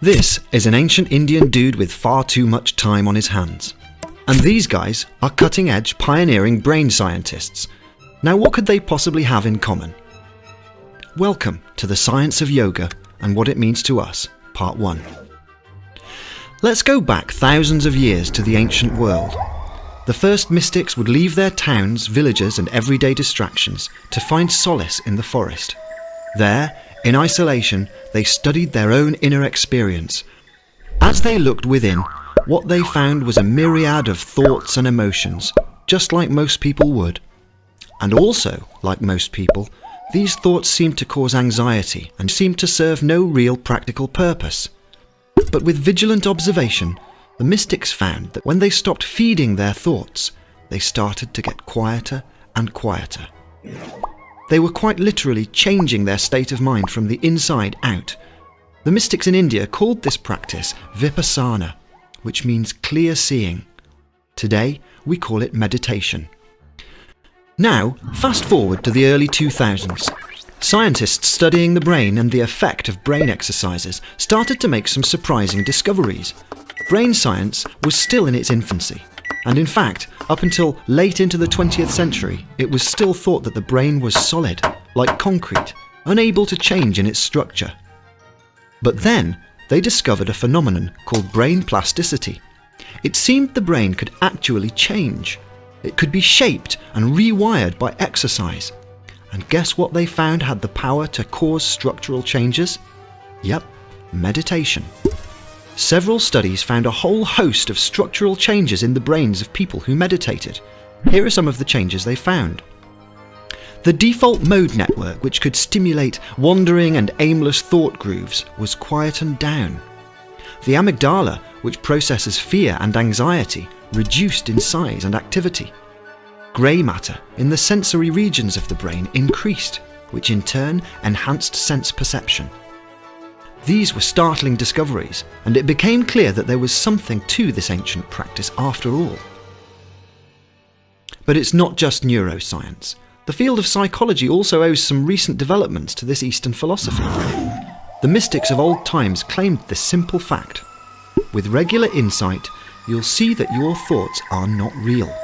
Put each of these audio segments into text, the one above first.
This is an ancient Indian dude with far too much time on his hands. And these guys are cutting-edge, pioneering brain scientists. Now what could they possibly have in common? Welcome to the Science of Yoga and What It Means to Us, Part 1. Let's go back thousands of years to the ancient world. The first mystics would leave their towns, villages and everyday distractions to find solace in the forest. There, in isolation, they studied their own inner experience. As they looked within, what they found was a myriad of thoughts and emotions, just like most people would. And also, like most people, these thoughts seemed to cause anxiety and seemed to serve no real practical purpose. But with vigilant observation, the mystics found that when they stopped feeding their thoughts, they started to get quieter and quieter. They were quite literally changing their state of mind from the inside out. The mystics in India called this practice vipassana, which means clear seeing. Today, we call it meditation. Now, fast forward to the early 2000s. Scientists studying the brain and the effect of brain exercises started to make some surprising discoveries. Brain science was still in its infancy. And in fact, up until late into the 20th century, it was still thought that the brain was solid, like concrete, unable to change in its structure. But then, they discovered a phenomenon called brain plasticity. It seemed the brain could actually change. It could be shaped and rewired by exercise. And guess what they found had the power to cause structural changes? Yep, meditation. Several studies found a whole host of structural changes in the brains of people who meditated. Here are some of the changes they found. The default mode network, which could stimulate wandering and aimless thought grooves, was quietened down. The amygdala, which processes fear and anxiety, reduced in size and activity. Grey matter in the sensory regions of the brain increased, which in turn enhanced sense perception. These were startling discoveries, and it became clear that there was something to this ancient practice after all. But it's not just neuroscience. The field of psychology also owes some recent developments to this Eastern philosophy. The mystics of old times claimed this simple fact. With regular insight, you'll see that your thoughts are not real.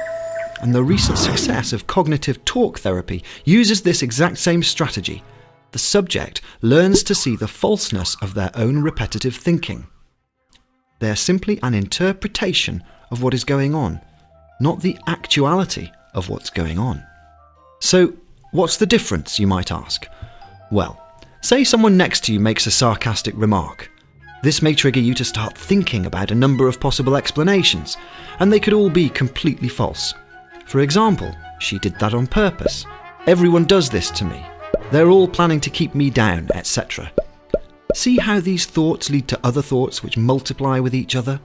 And the recent success of cognitive talk therapy uses this exact same strategy. The subject learns to see the falseness of their own repetitive thinking. They are simply an interpretation of what is going on, not the actuality of what's going on. So, what's the difference, you might ask? Well, say someone next to you makes a sarcastic remark. This may trigger you to start thinking about a number of possible explanations, and they could all be completely false. For example, she did that on purpose. Everyone does this to me. They're all planning to keep me down, etc. See how these thoughts lead to other thoughts which multiply with each other?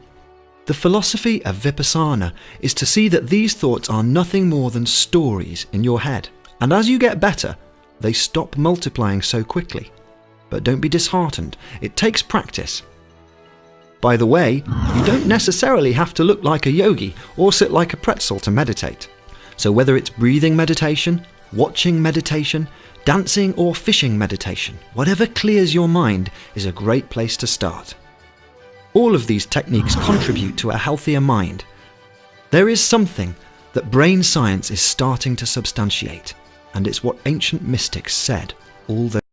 The philosophy of vipassana is to see that these thoughts are nothing more than stories in your head. And as you get better, they stop multiplying so quickly. But don't be disheartened, it takes practice. By the way, you don't necessarily have to look like a yogi or sit like a pretzel to meditate. So whether it's breathing meditation, watching meditation, dancing or fishing meditation, whatever clears your mind is a great place to start. All of these techniques contribute to a healthier mind. There is something that brain science is starting to substantiate, and it's what ancient mystics said all those